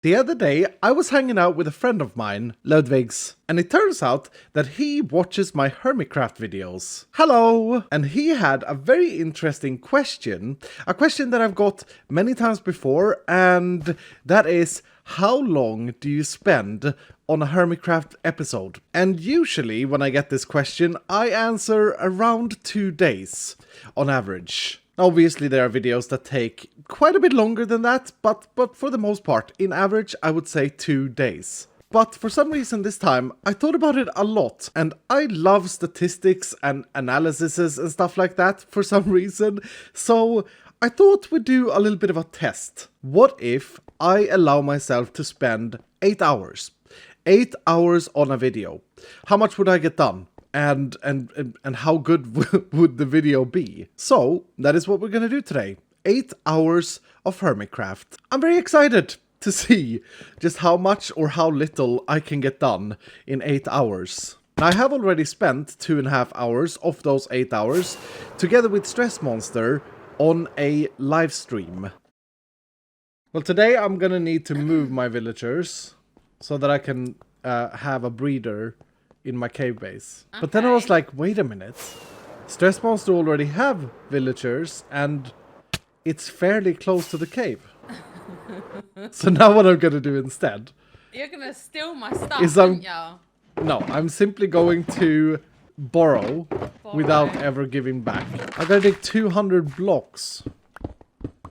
The other day, I was hanging out with a friend of mine, Ludvigs, and it turns out that he watches my Hermitcraft videos. Hello! And he had a very interesting question, a question that I've got many times before, and that is, how long do you spend on a Hermitcraft episode? And usually, when I get this question, I answer around 2 days, on average. Obviously, there are videos that take quite a bit longer than that, but for the most part, in average, I would say 2 days. But for some reason this time, I thought about it a lot, and I love statistics and analyses and stuff like that for some reason, so I thought we'd do a little bit of a test. What if I allow myself to spend 8 hours? 8 hours on a video. How much would I get done? And how good would the video be? So, that is what we're gonna do today. 8 hours of Hermitcraft. I'm very excited to see just how much or how little I can get done in 8 hours. I have already spent 2.5 hours of those 8 hours together with Stress Monster on a live stream. Well, today I'm gonna need to move my villagers so that I can have a breeder in my cave base. Okay. But then I was like, wait a minute. Stress Monster already have villagers and it's fairly close to the cave. So now what I'm gonna do instead... You're gonna steal my stuff, aren't you? No, I'm simply going to borrow without ever giving back. I'm gonna dig 200 blocks.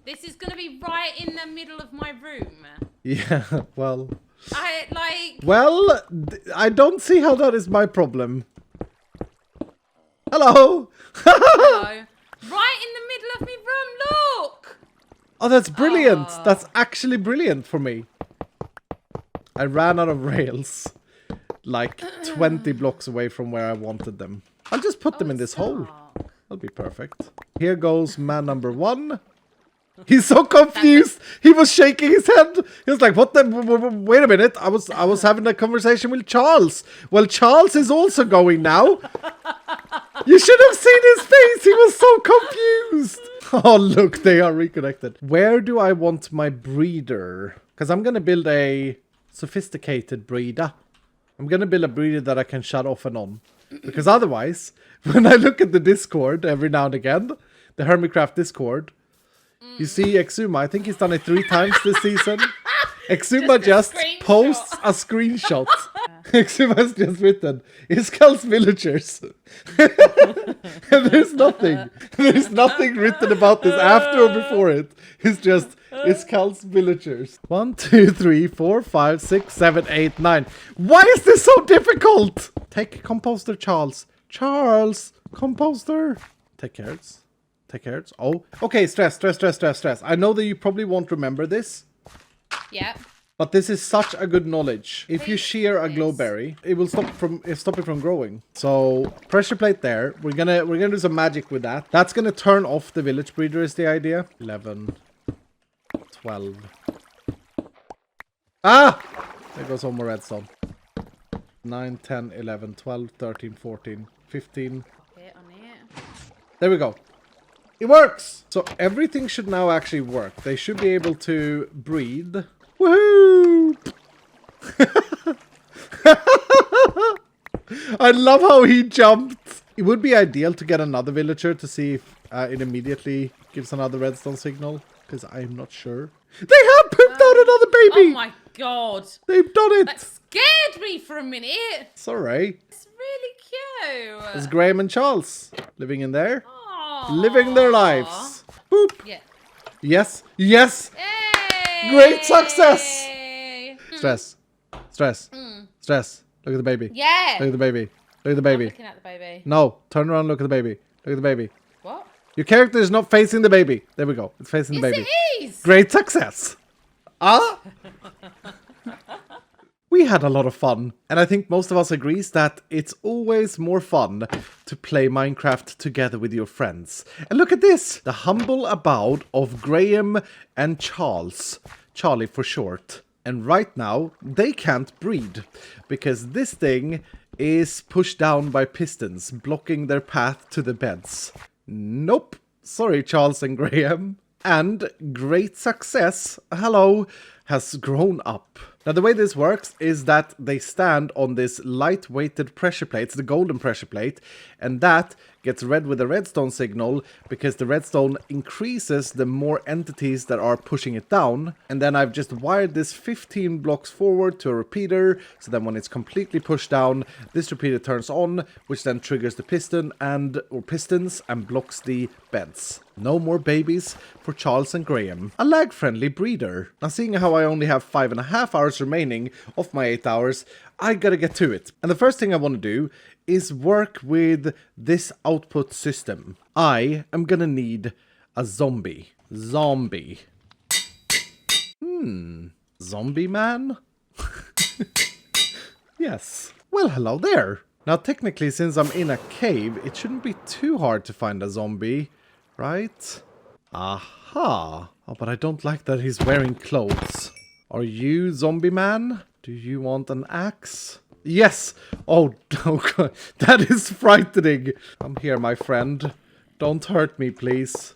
This is gonna be right in the middle of my room. Yeah, well... Well, I don't see how that is my problem. Hello! Hello. Right in the middle of my room, look! Oh, that's brilliant! Oh. That's actually brilliant for me. I ran out of rails. Like 20 blocks away from where I wanted them. I'll just put them in this hole. That'll be perfect. Here goes man number 1. He's so confused. He was shaking his head. He was like, "What the? Wait a minute! I was having a conversation with Charles. Well, Charles is also going now. You should have seen his face. He was so confused. Oh, look, they are reconnected. Where do I want my breeder? Because I'm gonna build a sophisticated breeder. I'm gonna build a breeder that I can shut off and on. Because otherwise, when I look at the Discord every now and again, the Hermitcraft Discord. You see Exuma, I think he's done it 3 times this season. Exuma just posts a screenshot. Exuma's just written, Iskall's villagers. And there's nothing written about this after or before it. It's just Iskall's villagers. 1, 2, 3, 4, 5, 6, 7, 8, 9. Why is this so difficult? Take composter, Charles. Charles, composter. Take carrots. Take carrots. Oh, okay. Stress. I know that you probably won't remember this. Yeah. But this is such a good knowledge. If you shear a glowberry, it will stop it from growing. So pressure plate there. We're gonna do some magic with that. That's gonna turn off the village breeder is the idea. 11, 12. Ah! There goes all more redstone. 9, 10, 11, 12, 13, 14, 15. There we go. It works! So everything should now actually work. They should be able to breed. Woohoo! I love how he jumped. It would be ideal to get another villager to see if it immediately gives another redstone signal. Because I'm not sure. They have pooped out another baby! Oh my god. They've done it! That scared me for a minute. It's alright. It's really cute. It's Graham and Charles living in there. Living their lives. Boop. Yeah. Yes. Yes. Yay! Great success. Stress. Stress. Look at the baby. Yeah. Look at the baby. Look at the baby. I'm looking at the baby. No. Turn around. Look at the baby. Look at the baby. What? Your character is not facing the baby. There we go. It's facing the baby. Yes, it is. Great success. Ah. We had a lot of fun, and I think most of us agrees that it's always more fun to play Minecraft together with your friends. And look at this! The humble abode of Graham and Charles. Charlie for short. And right now, they can't breed, because this thing is pushed down by pistons, blocking their path to the beds. Nope. Sorry, Charles and Graham. And great success. Hello. has grown up. Now the way this works is that they stand on this light-weighted pressure plate, the golden pressure plate, and that gets read with a redstone signal because the redstone increases the more entities that are pushing it down. And then I've just wired this 15 blocks forward to a repeater, so then when it's completely pushed down, this repeater turns on, which then triggers the piston or pistons and blocks the beds. No more babies for Charles and Graham. A lag-friendly breeder. Now seeing how I only have 5.5 hours remaining of my 8 hours, I gotta get to it. And the first thing I want to do is work with this output system. I am gonna need a zombie. Zombie man? Yes. Well, hello there. Now technically, since I'm in a cave, it shouldn't be too hard to find a zombie. Right? Aha! Oh, but I don't like that he's wearing clothes. Are you zombie man? Do you want an axe? Yes! Oh, oh God. That is frightening. Come here, my friend. Don't hurt me, please.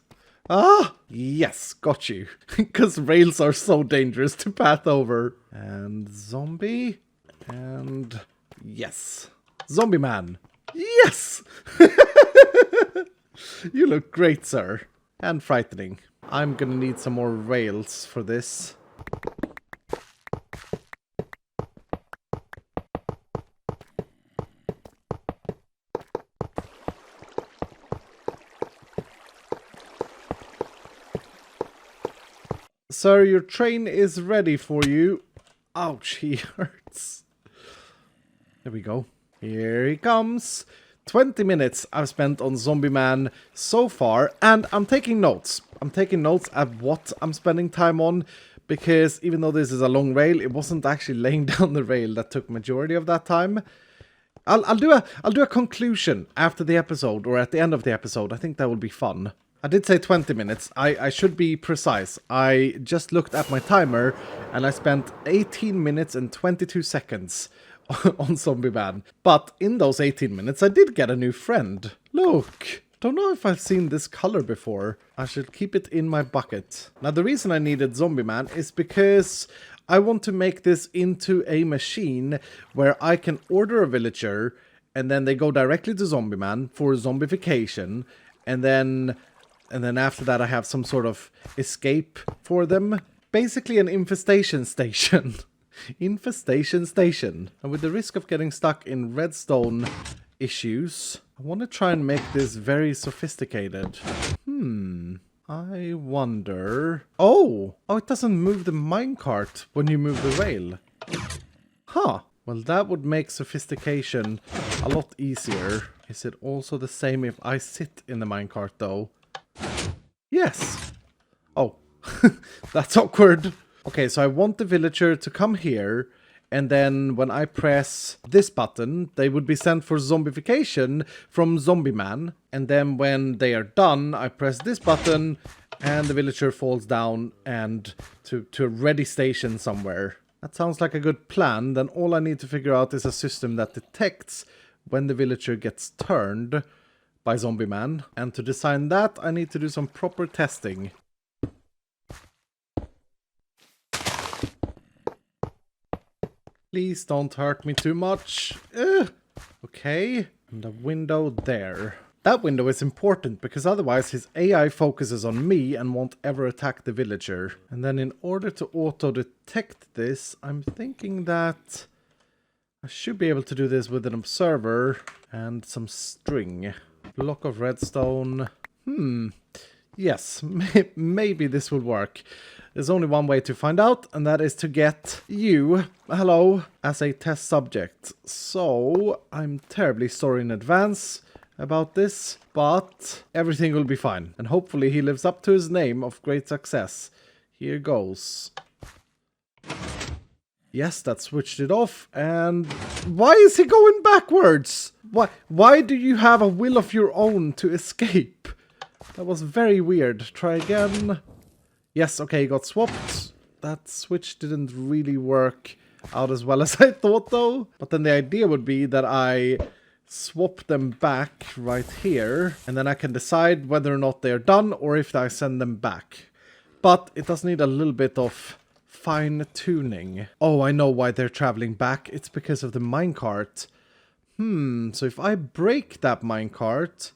Ah! Yes, got you. Because rails are so dangerous to path over. And zombie. And yes. Zombie man. Yes! You look great, sir. And frightening. I'm gonna need some more rails for this. Sir, your train is ready for you. Ouch, he hurts. There we go. Here he comes. 20 minutes I've spent on Zombie Man so far, and I'm taking notes. I'm taking notes at what I'm spending time on, because even though this is a long rail, it wasn't actually laying down the rail that took majority of that time. I'll do a conclusion after the episode, or at the end of the episode. I think that would be fun. I did say 20 minutes. I should be precise. I just looked at my timer, and I spent 18 minutes and 22 seconds on Zombie Man. But in those 18 minutes, I did get a new friend. Look! Don't know if I've seen this color before. I should keep it in my bucket. Now, the reason I needed Zombie Man is because I want to make this into a machine where I can order a villager, and then they go directly to Zombie Man for zombification, and then after that I have some sort of escape for them. Basically an infestation station. Infestation station. And with the risk of getting stuck in redstone issues, I want to try and make this very sophisticated. I wonder... Oh, it doesn't move the minecart when you move the rail. Huh. Well, that would make sophistication a lot easier. Is it also the same if I sit in the minecart, though? Yes. Oh, that's awkward. Okay, so I want the villager to come here, and then when I press this button, they would be sent for zombification from Zombie Man. And then when they are done, I press this button, and the villager falls down and to a ready station somewhere. That sounds like a good plan. Then all I need to figure out is a system that detects when the villager gets turned by Zombie Man. And to design that, I need to do some proper testing. Please don't hurt me too much. Okay, and a window there. That window is important because otherwise his AI focuses on me and won't ever attack the villager. And then in order to auto-detect this, I'm thinking that I should be able to do this with an observer and some string. Block of redstone. Yes, maybe this will work. There's only one way to find out, and that is to get you, hello, as a test subject. So, I'm terribly sorry in advance about this, but everything will be fine. And hopefully he lives up to his name of great success. Here goes. Yes, that switched it off, and why is he going backwards? Why do you have a will of your own to escape? That was very weird. Try again. Yes, okay, got swapped. That switch didn't really work out as well as I thought, though. But then the idea would be that I swap them back right here, and then I can decide whether or not they're done or if I send them back. But it does need a little bit of fine-tuning. Oh, I know why they're traveling back. It's because of the minecart. So if I break that minecart,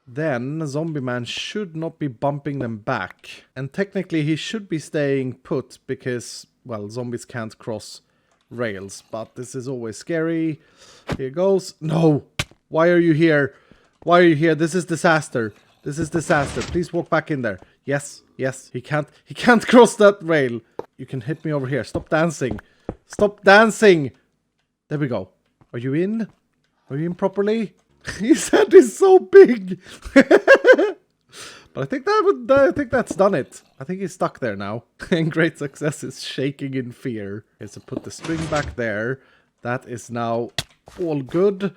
then Zombie Man should not be bumping them back. And technically he should be staying put because, well, zombies can't cross rails. But this is always scary. Here goes. No! Why are you here? Why are you here? This is disaster. This is disaster. Please walk back in there. Yes, yes. He can't cross that rail. You can hit me over here. Stop dancing. Stop dancing! There we go. Are you in? Are you in properly? His head is so big. But I think that's done it. I think he's stuck there now. And Great Success is shaking in fear. Okay, so put the string back there. That is now all good.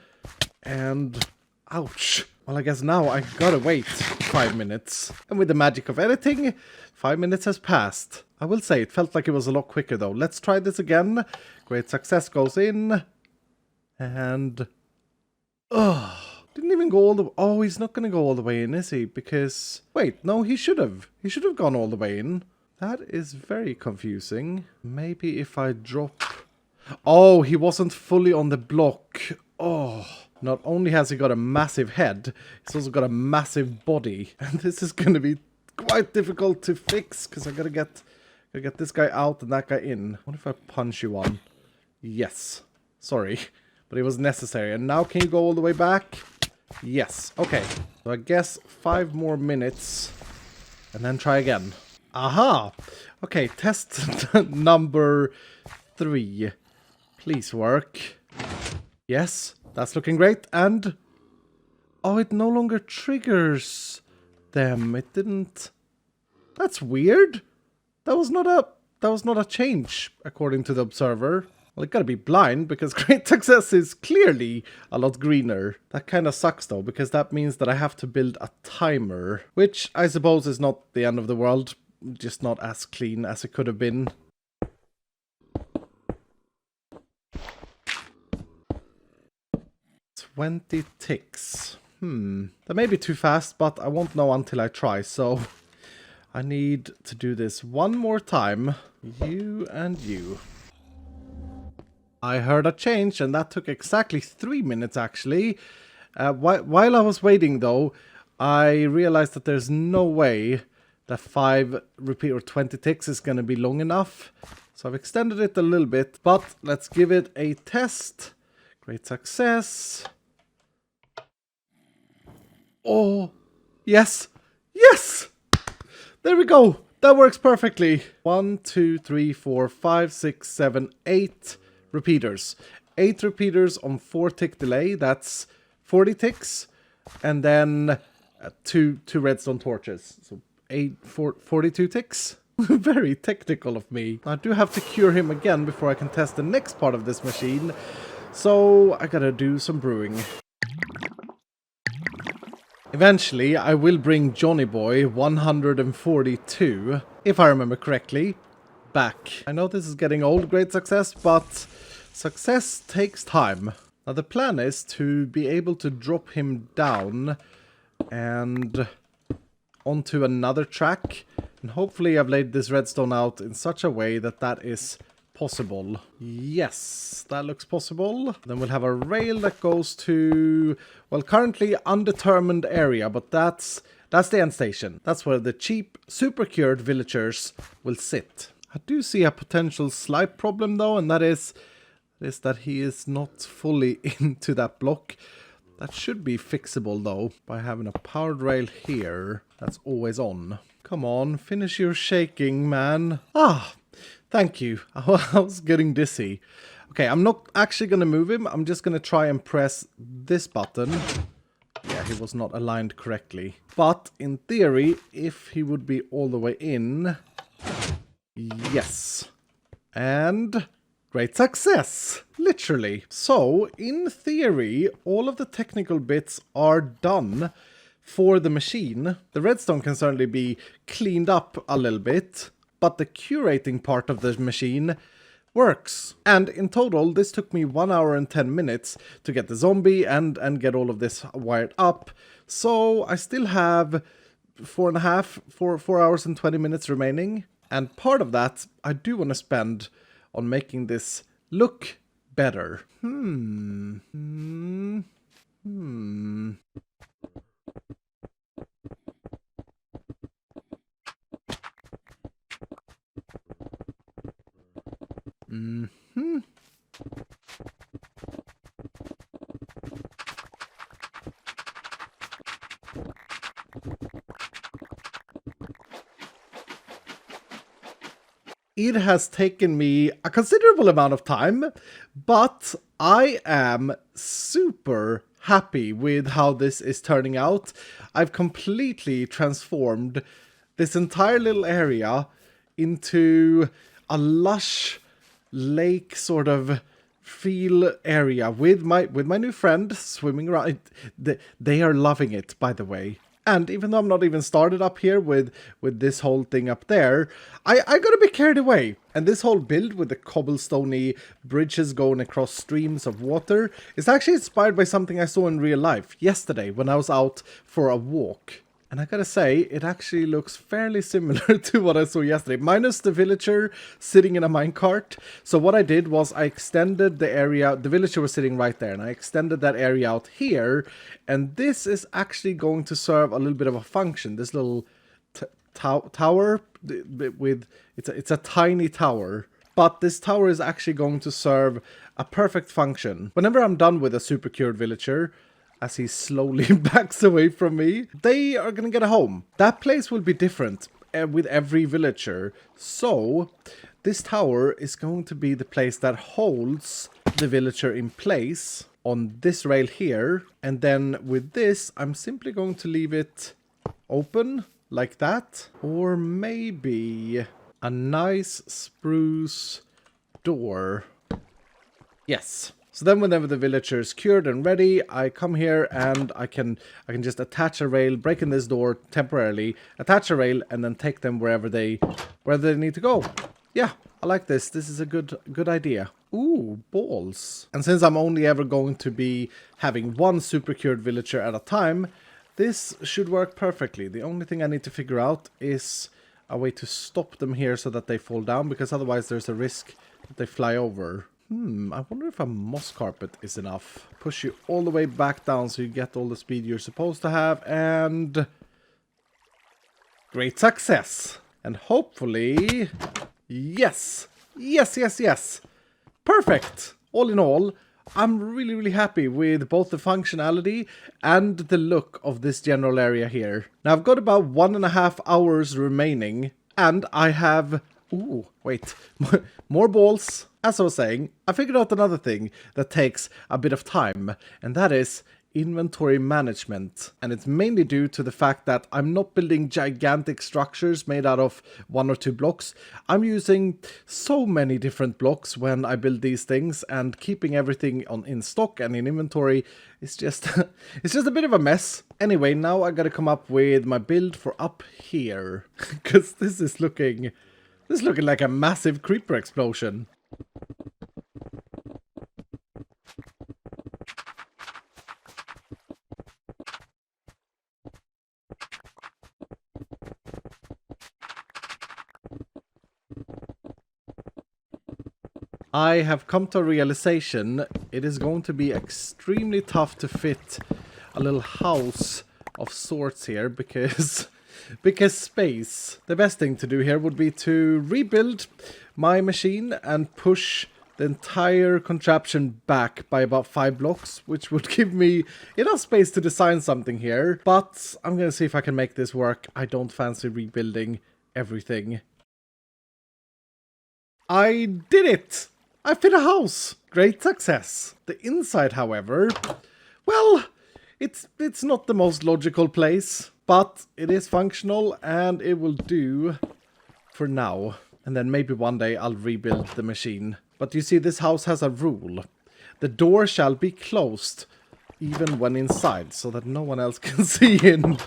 And ouch. Well, I guess now I gotta wait 5 minutes. And with the magic of editing, 5 minutes has passed. I will say it felt like it was a lot quicker though. Let's try this again. Great Success goes in. And didn't even go all the... Oh, he's not going to go all the way in, is he? Because... Wait, no, he should have. He should have gone all the way in. That is very confusing. Maybe if I drop... Oh, he wasn't fully on the block. Oh, not only has he got a massive head, he's also got a massive body. And this is going to be quite difficult to fix, because I gotta get this guy out and that guy in. What if I punch you one? Yes. Sorry. But it was necessary. And now can you go all the way back? Yes. Okay. So I guess 5 more minutes. And then try again. Aha! Okay, test number 3. Please work. Yes, that's looking great. And... oh, it no longer triggers them. It didn't... That's weird. That was not a change, according to the observer. Well, it gotta be blind, because Great Success is clearly a lot greener. That kinda sucks though, because that means that I have to build a timer. Which I suppose is not the end of the world, just not as clean as it could have been. "20 ticks. That may be too fast, but I won't know until I try, so... I need to do this one more time. You and you. I heard a change, and that took exactly 3 minutes, actually. While I was waiting, though, I realized that there's no way that 5 repeat or 20 ticks is going to be long enough. So I've extended it a little bit, but let's give it a test. Great Success. Oh, yes, yes! There we go. That works perfectly. 1, 2, 3, 4, 5, 6, 7, 8 repeaters. 8 repeaters on 4 tick delay. That's 40 ticks. And then 2 redstone torches. So 42 ticks. Very technical of me. I do have to cure him again before I can test the next part of this machine. So I gotta do some brewing. Eventually, I will bring Johnny Boy 142, if I remember correctly, back. I know this is getting old, Great Success, but success takes time. Now the plan is to be able to drop him down and onto another track. And hopefully I've laid this redstone out in such a way that that is possible. Yes, that looks possible. Then we'll have a rail that goes to, well, currently undetermined area, but that's the end station. That's where the cheap, super cured villagers will sit. I do see a potential slight problem though, and that is that he is not fully into that block. That should be fixable though, by having a powered rail here that's always on. Come on, finish your shaking, man. Ah! Thank you. I was getting dizzy. Okay, I'm not actually going to move him. I'm just going to try and press this button. Yeah, he was not aligned correctly. But in theory, if he would be all the way in... Yes. And... Great Success! Literally. So, in theory, all of the technical bits are done for the machine. The redstone can certainly be cleaned up a little bit. But the curating part of the machine works. And in total, this took me 1 hour and 10 minutes to get the zombie and get all of this wired up. So I still have 4 hours and 20 minutes remaining. And part of that I do want to spend on making this look better. It has taken me a considerable amount of time, but I am super happy with how this is turning out. I've completely transformed this entire little area into a lush lake sort of feel area with my new friend swimming around. They are loving it, by the way. And even though I'm not even started up here with this whole thing up there, I got a bit carried away. And this whole build with the cobblestoney bridges going across streams of water is actually inspired by something I saw in real life yesterday when I was out for a walk. And I gotta say, it actually looks fairly similar to what I saw yesterday, minus the villager sitting in a minecart. So what I did was I extended the area, the villager was sitting right there, and I extended that area out here. And this is actually going to serve a little bit of a function. This little tower, it's a tiny tower. But this tower is actually going to serve a perfect function. Whenever I'm done with a super cured villager, as he slowly backs away from me, they are gonna get a home. That place will be different with every villager. So this tower is going to be the place that holds the villager in place on this rail here. And then with this, I'm simply going to leave it open like that. Or maybe a nice spruce door. Yes. So then whenever the villager is cured and ready, I come here and I can just attach a rail, break in this door temporarily, attach a rail, and then take them wherever they need to go. Yeah, I like this. This is a good idea. Ooh, balls. And since I'm only ever going to be having one super cured villager at a time, this should work perfectly. The only thing I need to figure out is a way to stop them here so that they fall down, because otherwise there's a risk that they fly over. I wonder if a moss carpet is enough. Push you all the way back down so you get all the speed you're supposed to have, and great success. And hopefully, yes, perfect. All in all, I'm really happy with both the functionality and the look of this general area here. Now I've got about 1.5 hours remaining, and I have... Ooh, wait, more balls. As I was saying, I figured out another thing that takes a bit of time, and that is inventory management. And it's mainly due to the fact that I'm not building gigantic structures made out of 1 or 2 blocks. I'm using so many different blocks when I build these things, and keeping everything in stock and in inventory is just it's just a bit of a mess. Anyway, now I gotta come up with my build for up here, because this is looking like a massive creeper explosion. I have come to a realization it is going to be extremely tough to fit a little house of sorts here, because space. The best thing to do here would be to rebuild my machine and push the entire contraption back by about 5 blocks, which would give me enough space to design something here. But I'm gonna see if I can make this work. I don't fancy rebuilding everything. I did it! I fit a house! Great success. The inside, however, well, it's not the most logical place, but it is functional and it will do for now. And then maybe one day I'll rebuild the machine. But you see, this house has a rule. The door shall be closed, even when inside, so that no one else can see in.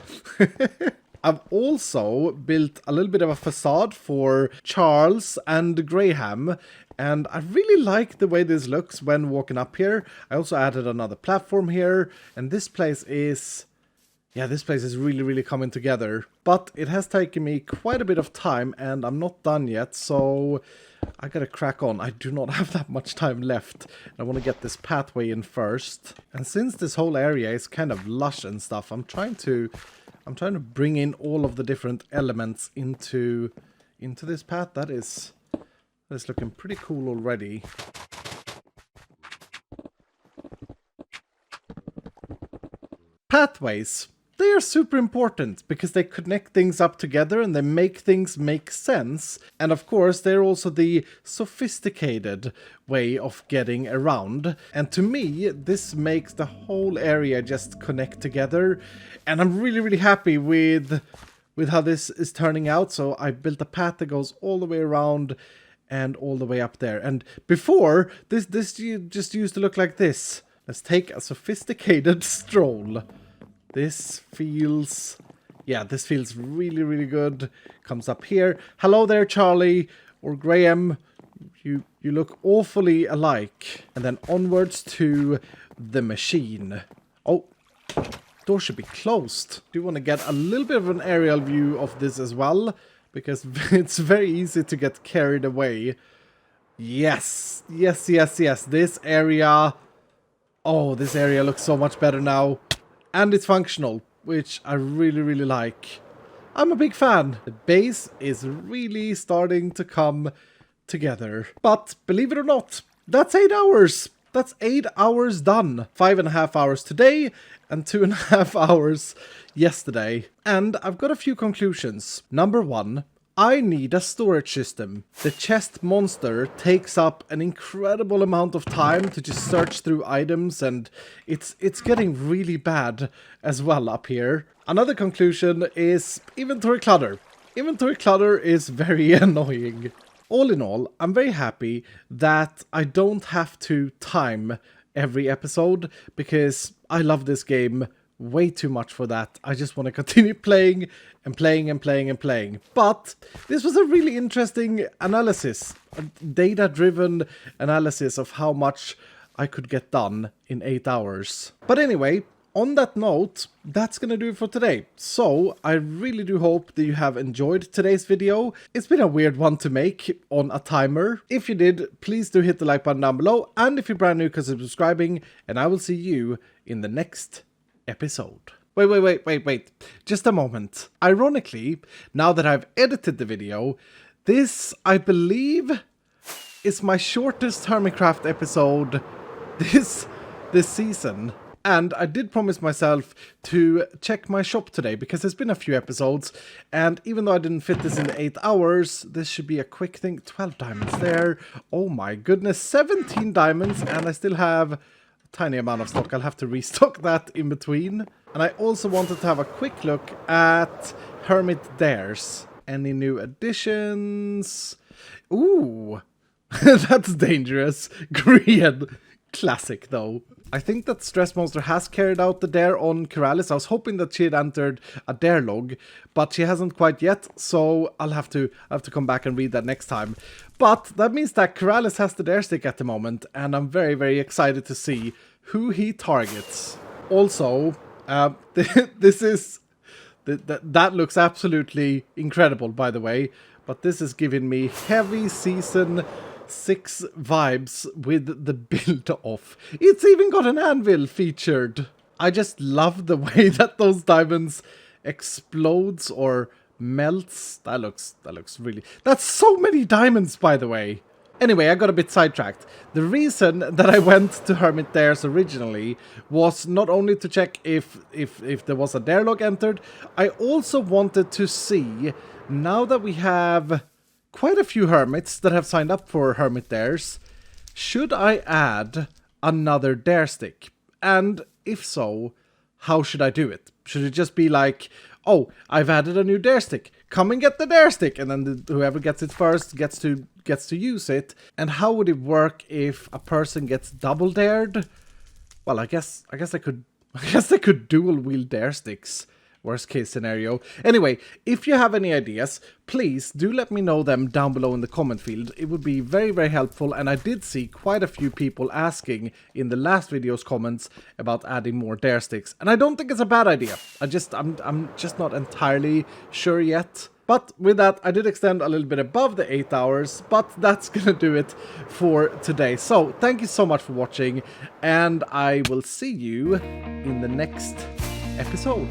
I've also built a little bit of a facade for Charles and Graham, and I really like the way this looks when walking up here. I also added another platform here, and this place is Yeah, this place is really, really coming together. But it has taken me quite a bit of time and I'm not done yet, so I gotta crack on. I do not have that much time left. I want to get this pathway in first. And since this whole area is kind of lush and stuff, I'm trying to bring in all of the different elements into this path. That is looking pretty cool already. Pathways. They are super important because they connect things up together and they make things make sense. And of course, they're also the sophisticated way of getting around. And to me, this makes the whole area just connect together. And I'm really, really happy with how this is turning out. So I built a path that goes all the way around and all the way up there. And before, this just used to look like this. Let's take a sophisticated stroll. This feels really, really good. Comes up here. Hello there, Charlie or Graham. You look awfully alike. And then onwards to the machine. Oh, door should be closed. Do you want to get a little bit of an aerial view of this as well? Because it's very easy to get carried away. Yes. This area... Oh, this area looks so much better now. And it's functional, which I really, really like. I'm a big fan. The base is really starting to come together. But believe it or not, that's 8 hours. That's 8 hours done. 5.5 hours today and 2.5 hours yesterday. And I've got a few conclusions. Number one, I need a storage system. The chest monster takes up an incredible amount of time to just search through items, and it's getting really bad as well up here. Another conclusion is inventory clutter. Inventory clutter is very annoying. All in all, I'm very happy that I don't have to time every episode because I love this game way too much for that. I just want to continue playing and playing and playing and playing. But this was a really interesting analysis, a data-driven analysis of how much I could get done in 8 hours. But anyway, on that note, that's gonna do it for today. So I really do hope that you have enjoyed today's video. It's been a weird one to make on a timer. If you did, please do hit the like button down below. And if you're brand new, consider subscribing. And I will see you in the next episode. Wait. Just a moment. Ironically, now that I've edited the video, this, I believe, is my shortest Hermitcraft episode this season. And I did promise myself to check my shop today because there's been a few episodes, and even though I didn't fit this into 8 hours, this should be a quick thing. 12 diamonds there. Oh my goodness, 17 diamonds, and I still have tiny amount of stock. I'll have to restock that in between. And I also wanted to have a quick look at Hermit Dares. Any new additions? Ooh, that's dangerous. Green. Classic though. I think that Stress Monster has carried out the dare on Keralis. I was hoping that she had entered a dare log, but she hasn't quite yet, so I'll have to come back and read that next time. But that means that Keralis has the dare stick at the moment, and I'm very, very excited to see who he targets. Also, this is... That looks absolutely incredible, by the way, but this is giving me heavy Season 6 vibes with the build off. It's even got an anvil featured. I just love the way that those diamonds explodes or melts. That looks really... That's so many diamonds, by the way. Anyway, I got a bit sidetracked. The reason that I went to Hermit Dares originally was not only to check if there was a dare log entered, I also wanted to see, now that we have quite a few hermits that have signed up for Hermit Dares, should I add another dare stick? And if so, how should I do it? Should it just be like, oh, I've added a new dare stick, come and get the dare stick, and then whoever gets it first gets to use it? And how would it work if a person gets double dared? Well, I guess I could dual wield dare sticks worst case scenario. Anyway, if you have any ideas, please do let me know them down below in the comment field. It would be very, very helpful, and I did see quite a few people asking in the last video's comments about adding more dare sticks, and I don't think it's a bad idea. I'm just not entirely sure yet. But with that, I did extend a little bit above the 8 hours, but that's gonna do it for today. So, thank you so much for watching, and I will see you in the next episode.